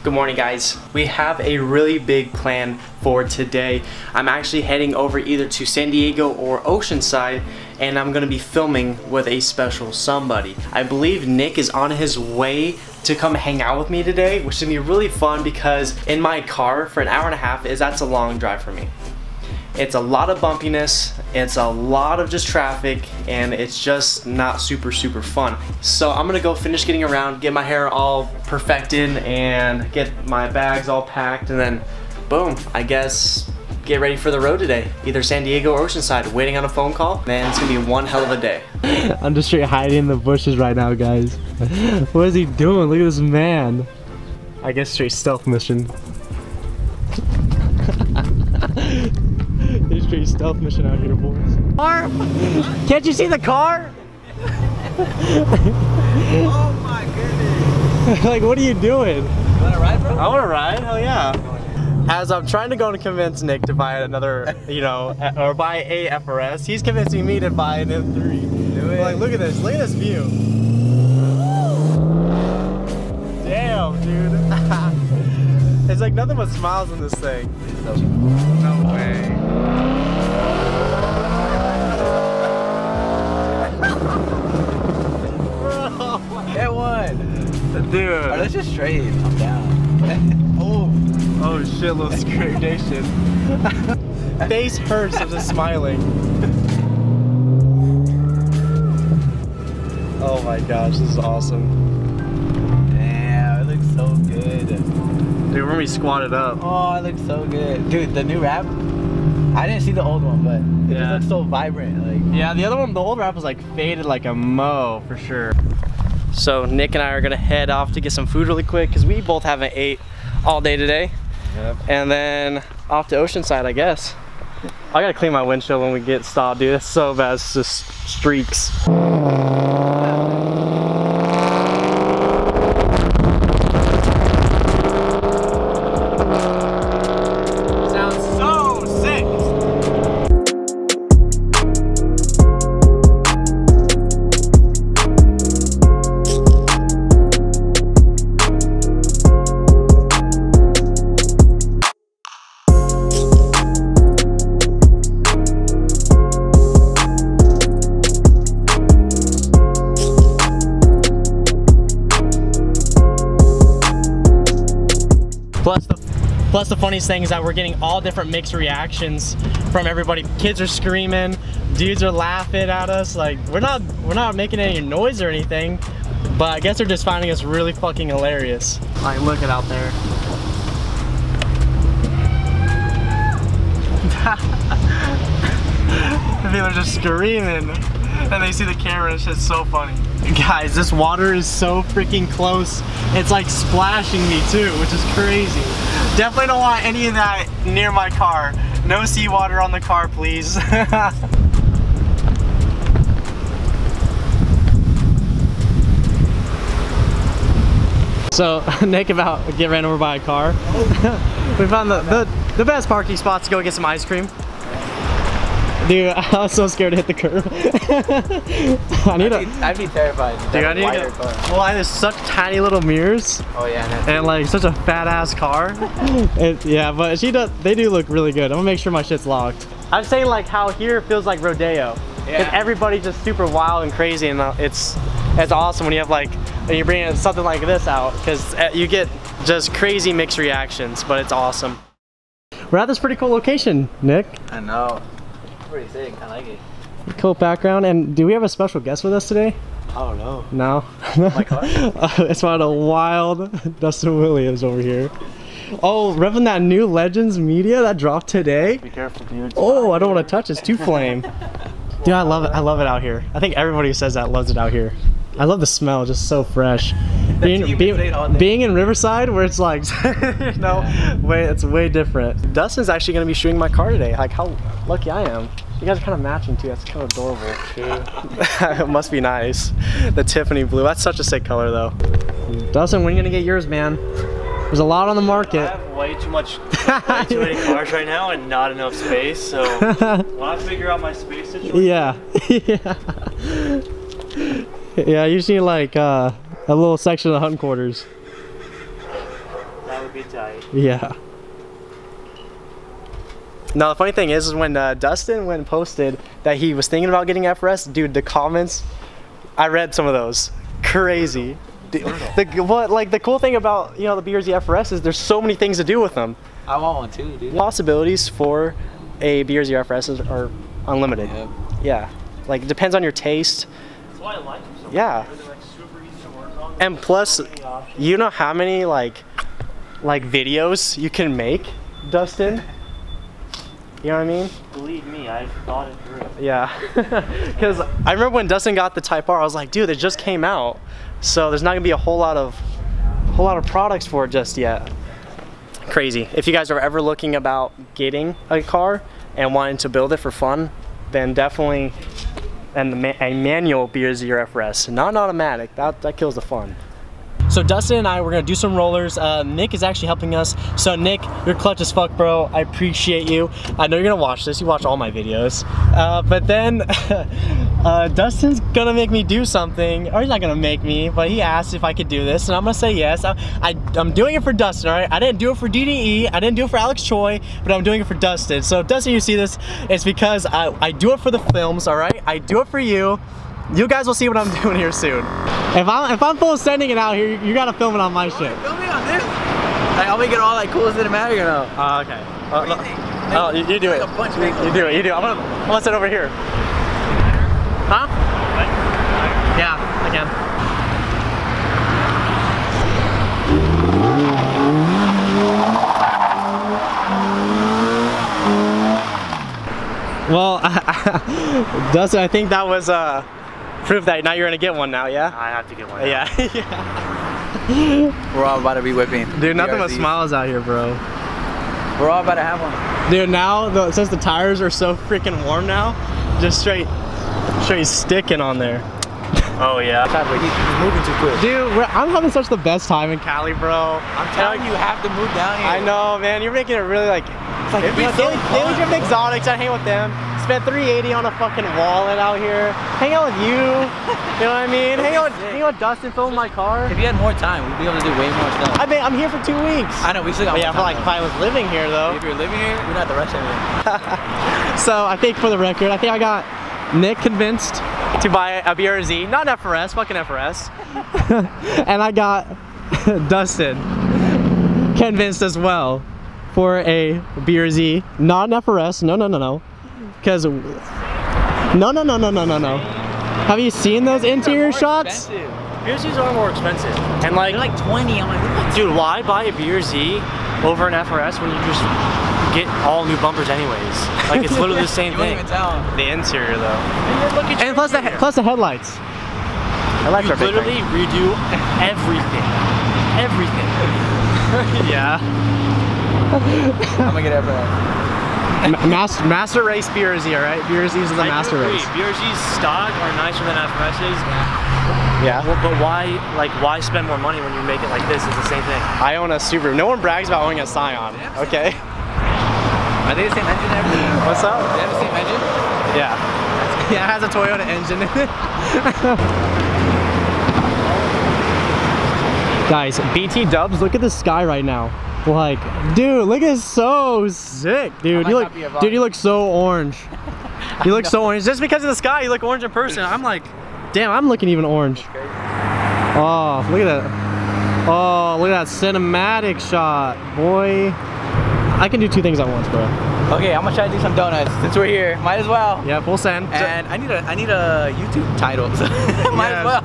Good morning, guys. We have a really big plan for today. I'm actually heading over either to San Diego or Oceanside, and I'm gonna be filming with a special somebody. I believe Nick is on his way to come hang out with me today, which is gonna be really fun because in my car for an hour and a half that's a long drive for me. It's a lot of bumpiness, it's a lot of just traffic, and it's just not super fun. So I'm gonna go finish getting around, get my hair all perfected, and get my bags all packed, and then boom, I guess get ready for the road today. Either San Diego or Oceanside, waiting on a phone call. Man, it's gonna be one hell of a day. I'm just straight hiding in the bushes right now, guys. What is he doing? Look at this man. I guess straight stealth mission. There's straight stealth mission out here, boys. Car? Can't you see the car? Oh my goodness. Like, what are you doing? You wanna ride, bro? I wanna ride, hell yeah. As I'm trying to go and convince Nick to buy another, or buy a FRS, he's convincing me to buy an M3. Do it. Like, look at this view. Damn, dude. It's like nothing but smiles in this thing. No way. Get one. Dude. Oh, that's just straight. I'm down. Oh shit, little gradation. Face hurts of just smiling. Oh my gosh, this is awesome. Damn, it looks so good. Dude, we're gonna be squatted up. Oh, it looks so good. Dude, the new wrap, I didn't see the old one, but it just looks so vibrant. Like, yeah, the other one, the old wrap was like faded like a mo for sure. So Nick and I are gonna head off to get some food really quick because we both haven't ate all day today. Yep. And then off to Oceanside, I guess. I gotta clean my windshield when we get stopped, dude. It's so bad, it's just streaks. Plus the funniest thing is that we're getting all different mixed reactions from everybody. Kids are screaming, dudes are laughing at us. Like we're not making any noise or anything, but I guess they're just finding us really fucking hilarious. Like look at out there. People are just screaming and they see the camera and it's just so funny. Guys, this water is so freaking close. It's like splashing me too, which is crazy. Definitely don't want any of that near my car. No seawater on the car, please. So Nick about to get ran over by a car. We found the best parking spot to go get some ice cream. Dude, I was so scared to hit the curb. I'd be terrified. Dude, I need to. Well, I have such tiny little mirrors. Oh yeah, and like such a fat ass car. Yeah, but they do look really good. I'm gonna make sure my shit's locked. I'm saying like how here feels like rodeo. Yeah. Everybody's just super wild and crazy, and it's awesome when you have when you bring something like this out because you get just crazy mixed reactions. But it's awesome. We're at this pretty cool location, Nick. I know. Pretty sick. I like it. Cool background. And do we have a special guest with us today? I don't know. No. My car? It's one of the wild Dustin Williams over here. Oh, revving that new Legends media that dropped today. Be careful, dude. Oh, I don't want to touch it. It's too flame. Dude, I love it. I love it out here. I think everybody who says that loves it out here. I love the smell, just so fresh. Being in Riverside, where it's like, it's way different. Dustin's actually gonna be shooting my car today. Like, how lucky I am. You guys are kind of matching too. That's kind of adorable. It must be nice. The Tiffany blue. That's such a sick color, though. Dustin, when are you gonna get yours, man? There's a lot on the market. I have way too many cars right now and not enough space, so when I figure out my space situation. Yeah. Yeah, you just need like a little section of the hunting quarters. That would be tight. Yeah. Now the funny thing is when Dustin went and posted that he was thinking about getting FRS, dude, the comments, I read some of those. Crazy. The cool thing about, you know, the BRZ FRS is there's so many things to do with them. I want one too, dude. Possibilities for a BRZ FRS are unlimited. Yeah. Like it depends on your taste. That's why I like them so much. Yeah. They're like super easy to work on. And plus, you know how many like videos you can make, Dustin? You know what I mean? Believe me, I've thought it through. Yeah. Because I remember when Dustin got the Type R, I was like, dude, it just came out, so there's not gonna be a whole lot of products for it just yet. Crazy. If you guys are ever looking about getting a car and wanting to build it for fun, then definitely a manual BRZ or FRS, not an automatic. That kills the fun. So Dustin and I, we're gonna do some rollers. Nick is actually helping us. So Nick, you're clutch as fuck, bro. I appreciate you. I know you're gonna watch this. You watch all my videos. But then Dustin's gonna make me do something, or he's not gonna make me, but he asked if I could do this, and I'm gonna say yes. I'm doing it for Dustin, all right? I didn't do it for DDE, I didn't do it for Alex Choi, but I'm doing it for Dustin. So Dustin, you see this, it's because I do it for the films, all right? I do it for you. You guys will see what I'm doing here soon. If I'm full sending it out here, you gotta film it on my shit. Film me on this. Like, I'll make it all like cool cinematic or no? Okay. What do you think? Oh, you do it. Like a bunch of You do it. You do it. I'm gonna sit over here. Huh? Yeah, I can. Well, Dustin, I think that was proof that now you're gonna get one now, yeah? I have to get one. Yeah. We're all about to be whipping. Dude, nothing but BRZs. smiles out here, bro. We're all about to have one. Dude, now since the tires are so freaking warm now, just straight sticking on there. Oh yeah. He's moving too quick. Dude, I'm having such the best time in Cali, bro. I'm telling you, you have to move down here. I know, man. You're making it really like. It's like, It'd be you know, so daily drift exotics. I hang with them. Spent $380 on a fucking wallet out here. Hang out with you. You know what I mean? Hang out with Dustin, film my car. If you had more time, we'd be able to do way more stuff. I mean, I'm here for 2 weeks. I know, we still got But more yeah, time, but like if I was living here though. If you're living here, we don't have to rush everything. So I think for the record, I think I got Nick convinced to buy a BRZ, not an FRS, fucking FRS. And I got Dustin convinced as well for a BRZ, not an FRS, no. Because, no. Have you seen those interior shots? BRZs are more expensive. And like, They're like 20, I'm like, what? dude, why buy a BRZ over an FRS when you just get all new bumpers anyways? Like, it's literally the same You won't thing. even tell. The interior though. And, look at And plus the headlights. Headlights you are big literally redo everything. Everything. Yeah. I'm gonna get FRS. Master race BRZ, alright? BRZs are the master race. BRZ's stock are nicer than FRS's. Yeah. Well, but why spend more money when you make it like this? It's the same thing. I own a Subaru. No one brags about owning a Scion, okay? Are they the same engine and everything? What's up? They have the same engine? Yeah. Yeah, it has a Toyota engine in it. Guys, BT dubs, look at the sky right now. Like, dude, look, it's so sick, dude. You look so orange. You look so orange. Just because of the sky, you look orange in person. I'm like, damn, I'm looking even orange. Oh, look at that. Oh, look at that cinematic shot, boy. I can do 2 things at once, bro. Okay, I'm gonna try to do some donuts since we're here. Might as well. Yeah, full send. And I need a YouTube title, so might as well.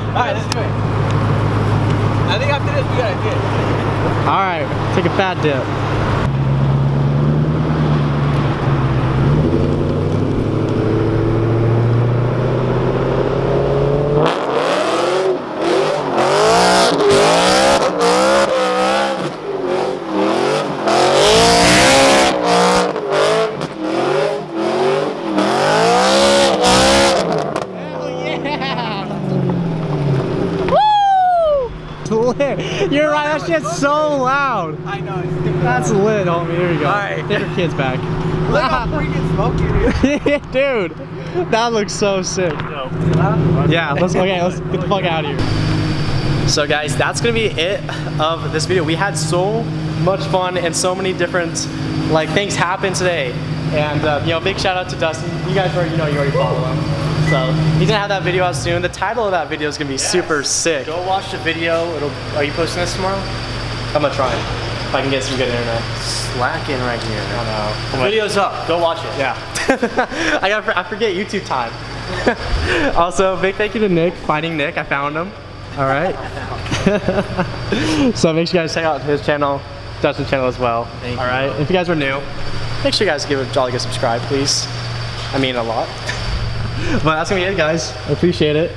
Alright, let's do it. I think after this we gotta do it. Alright, take a fat dip. You're right, that shit's so loud. I know, it's stupid. That's lit, homie. Here we go. Alright. Take your kids back. Look how freaking smoky it is. Dude, that looks so sick. Yeah, let's get the fuck out of here. So guys, that's gonna be it of this video. We had so much fun and so many different things happened today. And you know, big shout out to Dustin. You guys already, you already follow him. So he's gonna have that video out soon. The title of that video is gonna be super sick. Go watch the video. Are you posting this tomorrow? I'm gonna try if I can get some good internet. Slacking right here. I know. The video's up. Go watch it. Yeah. I forget YouTube time. Also, big thank you to Nick. Finding Nick, I found him. All right. So make sure you guys check out his channel, Dustin's channel as well. Thank you. All right. If you guys are new, make sure you guys give a jolly good subscribe, please. I mean a lot. But that's gonna be it, guys. I appreciate it.